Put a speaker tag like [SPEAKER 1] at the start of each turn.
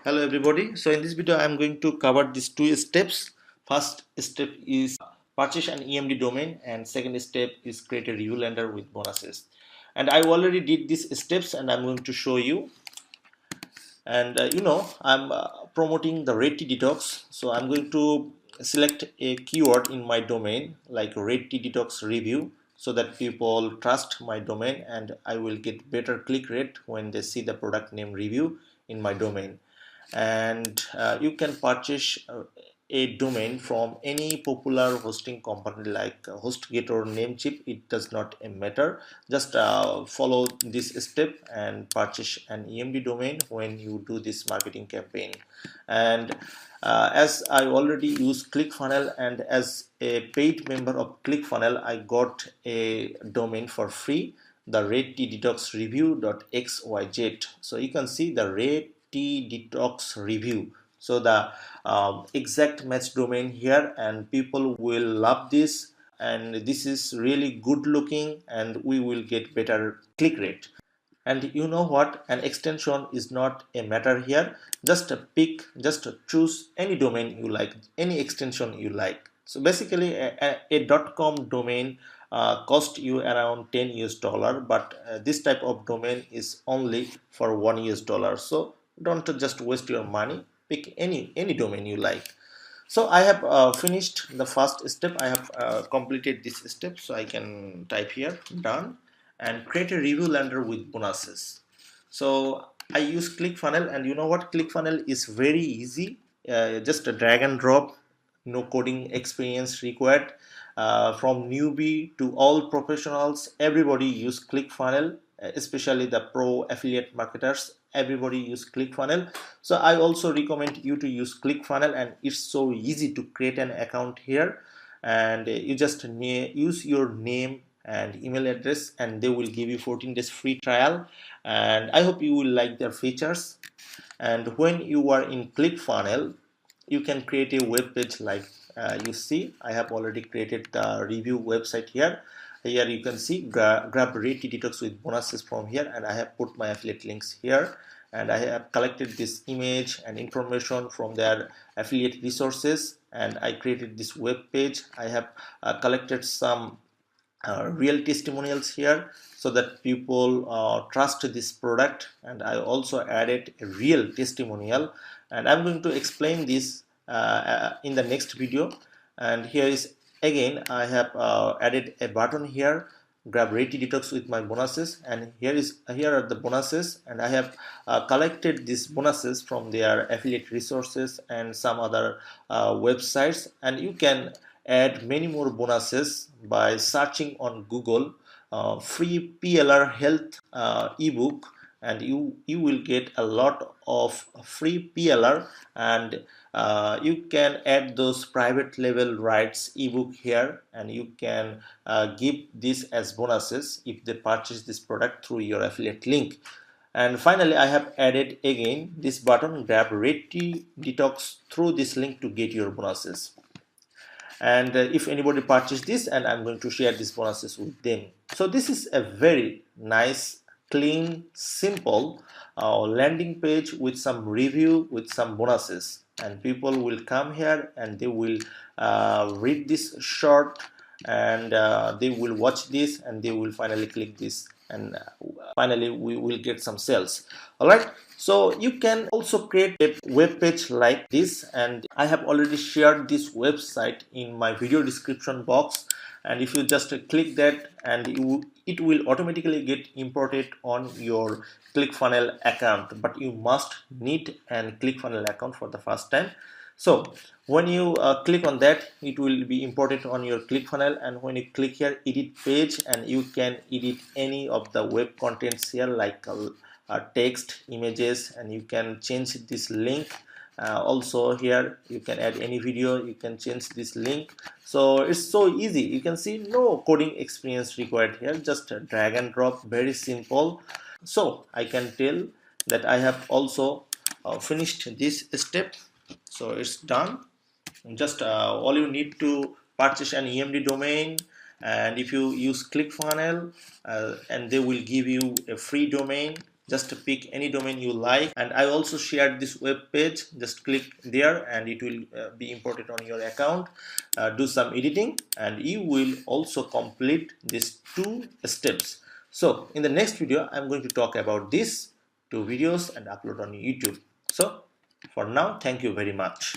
[SPEAKER 1] Hello everybody. So in this video I am going to cover these two steps. First step is purchase an EMD domain and second step is create a review lender with bonuses. And I already did these steps and I'm going to show you. And I'm promoting the red tea detox. So I'm going to select a keyword in my domain like red tea detox review so that people trust my domain and I will get better click rate when they see the product name review in my domain. And you can purchase a domain from any popular hosting company like HostGator or Namecheap. It does not matter. Just follow this step and purchase an EMD domain when you do this marketing campaign. And as I already use ClickFunnels and as a paid member of ClickFunnels, I got a domain for free, the redtdetoxreview.xyz. So you can see the red tea detox review. So the exact match domain here, and people will love this, and this is really good looking and we will get better click rate. And you know what, an extension is not a matter here. Just just choose any domain you like, any extension you like. So basically a .com domain cost you around 10 US dollar, but this type of domain is only for 1 US dollar. So don't just waste your money, pick any domain you like. So I have finished the first step. I have completed this step, so I can type here done and create a review lender with bonuses. So I use ClickFunnels, and you know what, ClickFunnels is very easy. Just a drag and drop, no coding experience required. From newbie to all professionals, everybody use ClickFunnels, especially the pro affiliate marketers. Everybody use ClickFunnels. So I also recommend you to use ClickFunnels, and it's so easy to create an account here. And you just use your name and email address, and they will give you 14 days free trial. And I hope you will like their features. And when you are in ClickFunnels, you can create a web page like you see. I have already created the review website here. Here you can see grab red tea detox with bonuses from here, and I have put my affiliate links here, and I have collected this image and information from their affiliate resources, and I created this web page. I have collected some real testimonials here so that people trust this product, and I also added a real testimonial, and I'm going to explain this in the next video. And here is again, I have added a button here, grab red tea detox with my bonuses, and here are the bonuses, and I have collected these bonuses from their affiliate resources and some other websites, and you can add many more bonuses by searching on Google free PLR health ebook, and you will get a lot of free PLR, and you can add those private level rights ebook here, and you can give this as bonuses if they purchase this product through your affiliate link. And finally, I have added again this button, grab red tea detox through this link to get your bonuses. And if anybody purchase this, and I'm going to share these bonuses with them. So this is a very nice, clean, simple landing page with some review with some bonuses, and people will come here and they will read this short, and they will watch this and they will finally click this, and finally we will get some sales. All right, so you can also create a web page like this, and I have already shared this website in my video description box, and if you just click that, and it will automatically get imported on your ClickFunnels account, but you must need an ClickFunnels account for the first time. So when you click on that, it will be imported on your ClickFunnels, and when you click here edit page, and you can edit any of the web contents here like text, images, and you can change this link. Also here you can add any video, you can change this link. So it's so easy. You can see no coding experience required here, just drag and drop, very simple. So I can tell that I have also finished this step. So it's done. Just all you need to purchase an EMD domain, and if you use ClickFunnels, and they will give you a free domain, Just pick any domain you like, and I also shared this web page. Just click there and it will be imported on your account. Do some editing and you will also complete these 2 steps. So in the next video I'm going to talk about these 2 videos and upload on YouTube. So for now, thank you very much.